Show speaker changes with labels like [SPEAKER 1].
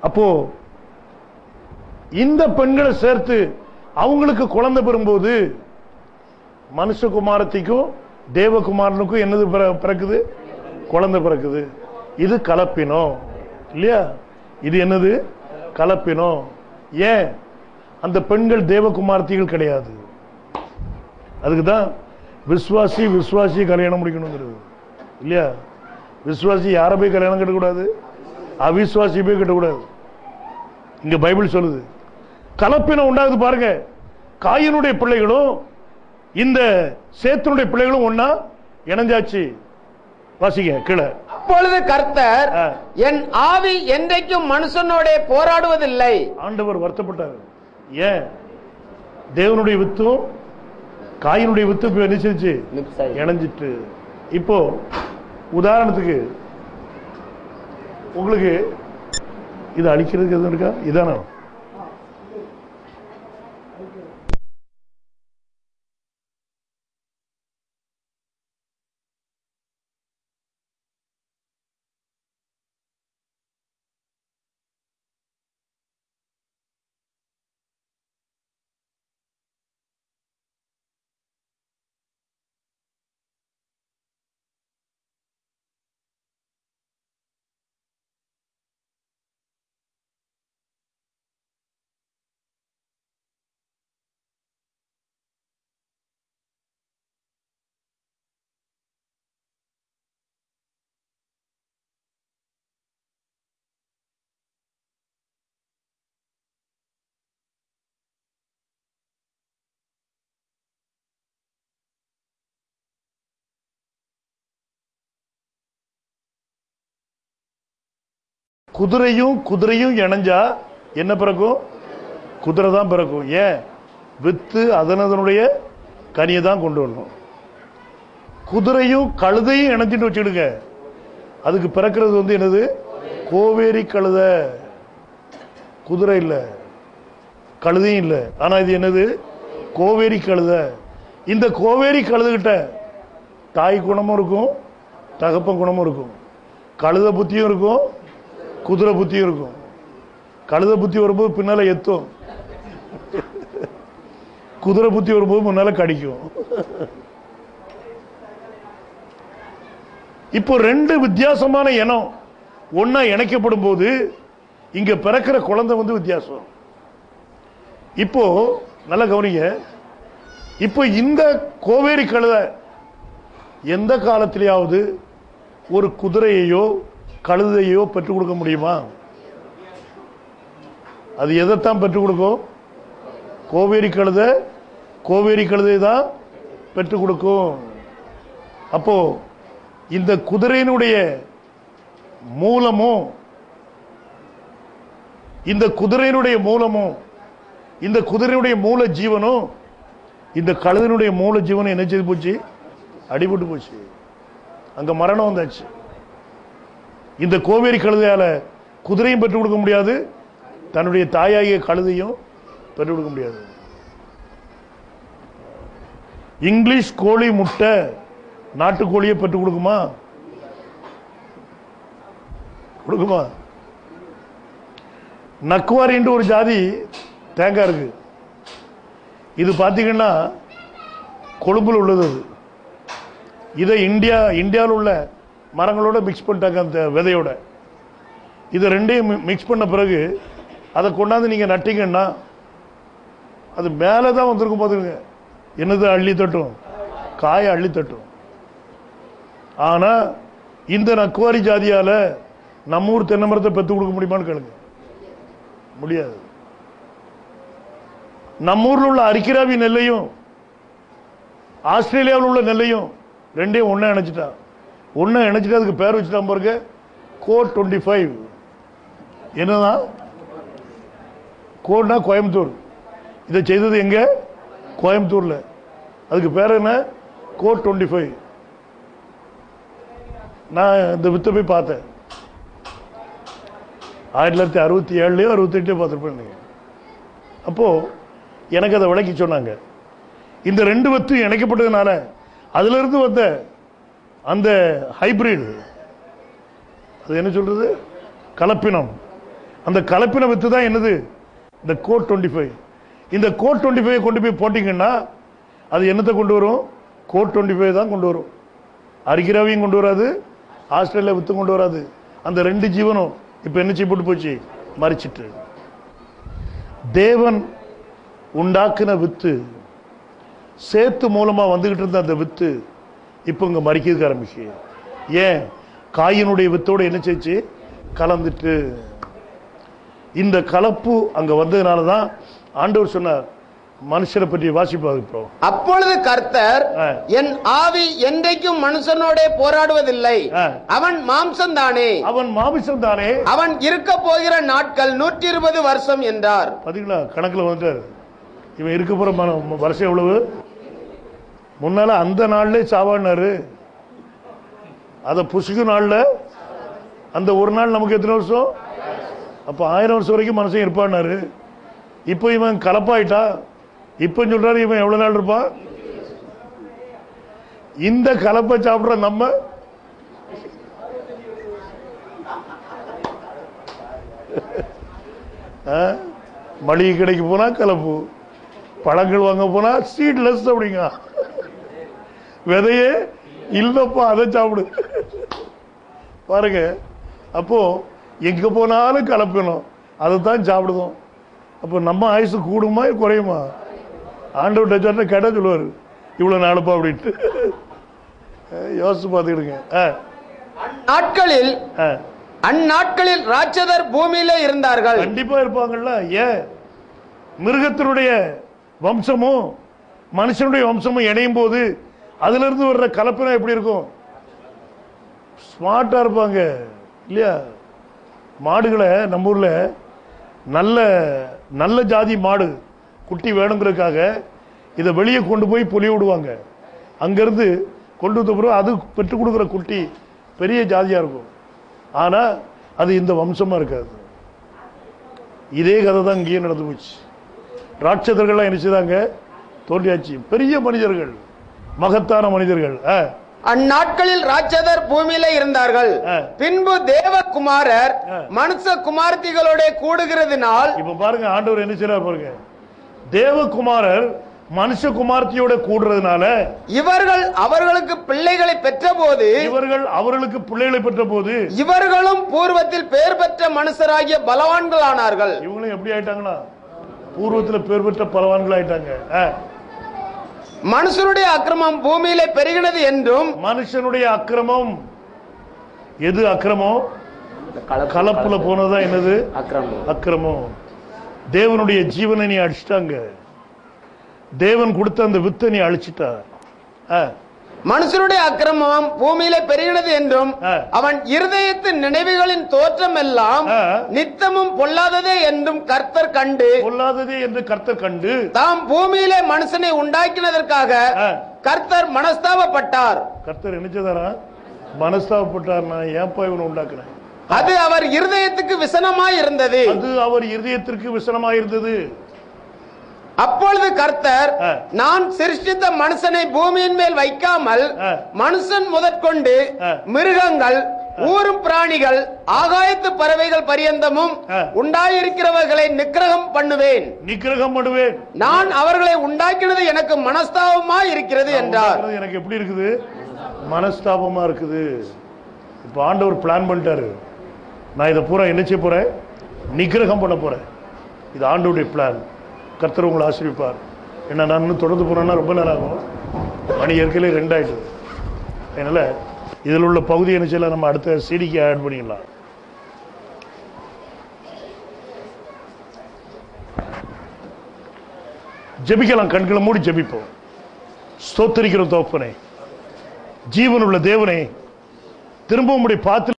[SPEAKER 1] அப்போ இந்த பெண்களை சேர்த்து அவங்களுக்கு குழந்தை பெறும்போது மனுஷகுமாரத்திக்கும் தேவகுமாரனுக்கும் என்னது பிறக்குது? குழந்தை பிறக்குது. இது கலப்பினம் இல்லையா? இது என்னது? கலப்பினம். ஏன்? அந்த பெண்கள் தேவகுமாரத்திகள் கிடையாது. அதுக்குதான் விசுவாசி விசுவாசி கல்யாணம் முடிக்கணுங்கிறது இல்லையா? விசுவாசி யாரை போய் கல்யாணம் கட்டக்கூடாது? அவிசுவாசி போய் கட்டக்கூடாது. இங்க பைபிள் சொல்லுது. கலப்பினம் உண்டாகுது பாருங்க. காயினுடைய பிள்ளைகளும் இந்த சேத்தனுடைய பிள்ளைகளும் ஒன்னா இணைஞ்சாச்சு. வாசிங்க கீழே.
[SPEAKER 2] அப்பொழுது கர்த்தர், என் ஆவி என்றைக்கும் மனுஷனோட போராடுவதில்லை. ஆண்டவர்
[SPEAKER 1] வருத்தப்பட்டார். ஏன்? தேவனுடைய வித்தும் காயினுடைய வித்து நிச்சயிச்சு இணைஞ்சிட்டு. இப்போ உதாரணத்துக்கு உங்களுக்கு இது அழிக்கிறதுக்கு எதுவும் இருக்கா? இதான குதிரையும் குதிரையும் இணைஞ்சா என்ன பிறக்கும்? குதிரை தான் பிறக்கும். ஏன்? வித்து அதனுடைய கனியை தான் கொண்டு வரணும். குதிரையும் கழுதையும் இணைஞ்சிட்டு வச்சுடுங்க, அதுக்கு பிறக்கிறது என்னது? கோவேரி கழுதை. குதிரை இல்ல, கழுதையும் இல்ல. ஆனா இது என்னது? கோவேரி கழுதை. இந்த கோவேரி கழுதுகிட்ட தாய் குணமும் இருக்கும், தகப்பன் குணமும் இருக்கும். கழுத புத்தியும் இருக்கும், குதிரை புத்தியும் இருக்கும். கழுத புத்தி வரும்போது பின்னால எத்தும், குதிரை புத்தி வரும்போது முன்னால கடிக்கும். இப்போ ரெண்டு வித்தியாசமான இனம் ஒன்னா இணைக்கப்படும் போது இங்க பிறக்கிற குழந்தை வித்தியாசம். இப்போ நல்ல கவனிங்க. இப்போ இந்த கோவேரி கழுதை எந்த காலத்திலேயாவது ஒரு குதிரையையோ கழுதையோ பெற்றுக் கொடுக்க முடியுமா? அது எதைத்தான் பெற்றுக் கொடுக்கும்? கோவேரி கழுதை கோவேரி கழுதை தான் பெற்றுக் கொடுக்கும். அப்போ இந்த குதிரையினுடைய மூலமும் இந்த குதிரையினுடைய மூல ஜீவனும் இந்த கழுதையினுடைய மூல ஜீவனும் என்ன செய்து போச்சு? அடிபட்டு போச்சு. அங்க மரணம் வந்தாச்சு. இந்த கோவேரி கழுதையால குதிரையும் பெற்றுக் கொடுக்க முடியாது, தன்னுடைய தாயாகிய கழுதையும் பெற்றுக் கொடுக்க முடியாது. இங்கிலீஷ் கோழி முட்டை நாட்டுக்கோழியை பெற்றுக் கொடுக்குமா? கொடுக்குமா? நக்குவாரின்ற ஒரு ஜாதி தேங்காய் இருக்கு. இது பாத்தீங்கன்னா கொழும்புல உள்ளது. இதை இந்தியாவில் உள்ள மரங்களோட மிக்ஸ் பண்ணிட்டாங்க, அந்த விதையோட. இதை ரெண்டையும் மிக்ஸ் பண்ண பிறகு அதை கொண்டாந்து நீங்க நட்டீங்கன்னா அது மேலதான் வந்திருக்கும். பாத்துருங்க, என்னது அள்ளி தட்டும், காய அள்ளி தட்டும். ஆனா இந்த நக்குவாரி ஜாதியால நம்ம ஊர் தென்னை மரத்தை பெற்று கொடுக்க முடியுமான்னு கேளுங்க. முடியாது. நம்ம ஊர்ல உள்ள அரிக்கிராவி நெல்லையும் ஆஸ்திரேலியாவில் உள்ள நெல்லையும் ரெண்டையும் ஒன்னா இணைச்சிட்டா. ஒன்னா இணைச்சிட்டு அதுக்கு பேர் வச்சுட்டான் பாருங்க, கோட் 25. என்னதான் கோட்னா கோயம்புத்தூர். இதை செய்தது எங்க? கோயம்புத்தூர்ல. அதுக்கு பேர் என்ன? கோட் 25. நான் இந்த வித்தை போய் பார்த்தேன். 1967 68 பார்த்துருப்பேன். அப்போ எனக்கு அதை விளக்கி சொன்னாங்க. இந்த ரெண்டு வித்து இணைக்கப்பட்டதுனால அதுல இருந்து வந்த அந்த ஹைபிரிட், அது என்ன சொல்றது, கலப்பினம், அந்த கலப்பின வித்து தான் என்னது? இந்த கோட் 25. இந்த கோட் 25 கொண்டு போய் போட்டீங்கன்னா அது என்னத்தை கொண்டு வரும்? கோட் 25 தான் கொண்டு வரும். அரிகிராவையும் கொண்டு வராது, ஆஸ்திரேலியா வித்து கொண்டு வராது. அந்த ரெண்டு ஜீவனும் இப்ப என்ன செய்யப்பட்டு போச்சு? மறிச்சிட்டு. தேவன் உண்டாக்குன வித்து, சேத்து மூலமா வந்துகிட்டு இருந்த அந்த வித்து இப்ப இங்க மறிக்கிறதுக்கு ஆரம்பிச்சு. ஏன்? காயினுடைய வித்தோட என்ன செய்ச்சு? கலந்துட்டு. இந்த கலப்பு அங்க வந்ததுனாலதான் ஆண்டவர் சொன்னார், மனுஷரை பற்றி வாசிப்பாரு. இப்போ
[SPEAKER 2] அப்பொழுது கர்த்தர், என் ஆவி என்றைக்கும் மனுஷனோட போராடுவதில்லை, அவன் மாம்சம் தானே,
[SPEAKER 1] அவன் மாமிசம் தானே,
[SPEAKER 2] அவன் இருக்க போகிற நாட்கள் 120 வருஷம் என்றார்.
[SPEAKER 1] பாத்தீங்களா? கணக்குல வந்துட்டாரு. இவன் இருக்க போற வருஷம் எவ்வளவு? முன்னால அந்த நாள்ல சாவானாரு, அத புசுக்கு நாள்ல அந்த ஒரு நாள் நமக்கு எத்தனை வருஷம்? அப்ப 1000 வருஷம் வரைக்கும் மனுஷன் இருப்பான்னாரு. இப்ப இவன் கலப்பாயிட்டா. இப்ப சொல்றாரு இவன் எவ்வளவு நாள் இருப்பான்? இந்த கலப்பை சாப்பிடுற நம்ம மளிகை கடைக்கு போனா கலப்பு, பழங்கள் வாங்க போனா சீட்லெஸ் அப்படிங்க, விதையே இல்லப்பா அதை சாப்பிடு பாருங்க. அப்போ எங்க போனாலும் கலப்பணும், அதைத்தான் சாப்பிடுவோம். அப்போ நம்ம ஆயுசு கூடுமா குறையுமா? ஆண்டவர்கிட்ட சொன்ன கேட்டா சொல்லுவாரு இவ்வளவு நாளுப்பா அப்படின்ட்டு. யோசிச்சு பார்த்துக்கிடுங்க.
[SPEAKER 2] அந்நாட்களில் ராட்சதர் பூமியில இருந்தார்கள்.
[SPEAKER 1] கண்டிப்பா இருப்பாங்கல்ல. ஏன்? மிருகத்தினுடைய வம்சமும் மனுஷனுடைய வம்சமும் இணையும் போது அதுல இருந்து வர்ற கலப்பினம் எப்படி இருக்கும்? ஸ்மார்ட்டா இருப்பாங்க இல்லையா? மாடுகளை நம்ம ஊர்ல நல்ல நல்ல ஜாதி மாடு குட்டி வேணுங்கிறதுக்காக இதை வெளியே கொண்டு போய் பொலி விடுவாங்க. அங்கிருந்து கொண்டு வந்த பிறகு அது பெற்றுக் கொடுக்குற குட்டி பெரிய ஜாதியா இருக்கும். ஆனா அது இந்த வம்சமா இருக்காது. இதே கதை தான் இங்கேயே நடந்து போச்சு. ராட்சதர்கள்லாம் என்ன செய்தாங்க? தோன்றியாச்சு. பெரிய மனிதர்கள், மகத்தான மனிதர்கள்.
[SPEAKER 2] அந்நாட்களில் ராட்சதர் பூமியில இருந்தார்கள். பின்பு தேவகுமாரர் மனுஷ குமார்த்திகளோட கூடுகிறதுனால்,
[SPEAKER 1] இப்ப பாருங்க ஆண்டவர் என்ன செய்றார் பாருங்க. தேவகுமாரர் மனுஷ குமார்த்தியோட கூடுறதுனால
[SPEAKER 2] இவர்கள் அவர்களுக்கு பிள்ளைகளை பெற்ற போது, இவர்களும் பூர்வத்தில் பெயர் பெற்ற மனுஷராகிய பலவான்கள் ஆனார்கள்.
[SPEAKER 1] இவங்களும் எப்படி ஆயிட்டாங்கன்னா பூர்வத்தில் பெயர் பெற்ற பலவான்கள் ஆயிட்டாங்க.
[SPEAKER 2] மனுஷனுடைய அக்கிரமம் பூமியில பெருகினது என்றும்,
[SPEAKER 1] மனுஷனுடைய அக்கிரமம் எது? அக்கிரமம் கலப்புல போனதா என்னது? அக்கிரமம். தேவனுடைய ஜீவனை நீ அடிச்சிட்டாங்க. தேவன் கொடுத்த அந்த வித்தை நீ அழிச்சிட்டா.
[SPEAKER 2] மனுஷனுடைய அக்கிரமம் பூமியில பெருகினது என்றும், அவன் இருதயத்தின் நினைவுகளின் தோற்றம் எல்லாம் நித்தமும் பொல்லாததே என்றும் கர்த்தர் கண்டு, தாம் பூமியில மனுஷனை உண்டாக்கினதற்காக கர்த்தர் மனஸ்தாபப்பட்டார்.
[SPEAKER 1] கர்த்தர் நினைச்சதாரா? மனஸ்தாபப்பட்டார். நான் ஏன்பா இவனை உண்டாக்குறேன்?
[SPEAKER 2] அது அவர் இருதயத்துக்கு விசனமாய் இருந்தது. அப்பொழுது கர்த்தர், நான் சிருஷ்டித்த மனுஷனை பூமியின் மேல் வைக்காமல் மனுஷன் முதற்கொண்டு மிருகங்கள், ஊரும் பிராணிகள், ஆகாயத்து பறவைகள் பரியந்தமும் உண்டாயிருக்கிறவர்களை நிக்கிரகம் பண்ணுவேன். நான் அவர்களை உண்டாக்கினது எனக்கு மனஸ்தாபமா இருக்கிறது என்றார்.
[SPEAKER 1] எனக்கு எப்படி இருக்குது? மனஸ்தாபமா இருக்குது. இப்ப ஆண்டவர் பிளான் பண்ணிட்டாரு. நான் இதை பூரா என்ன செய்ய போறேன்? நிக்கிரகம் பண்ண போறேன். இது ஆண்டவருடைய பிளான். கர்த்தர் உங்களை ஆசீர்வதிப்பார். என்ன நான் இன்னும் தொடர்ந்து போனேன்னா ரொம்ப நேரம் ஆகும். மணி ஏற்கனவே 2 ஆயிடுது. அதனால இதில் உள்ள பகுதி என்ன செய்யலாம்? நம்ம அடுத்த சிடிக்கு ஆட் பண்ணிடலாம். ஜெபிக்கலாம். கண்களை மூடி ஜெபிப்போம். ஸ்தோத்திரிக்கிற தகப்பனே, ஜீவனுள்ள தேவனே, திரும்ப உம்முடைய பாத்திர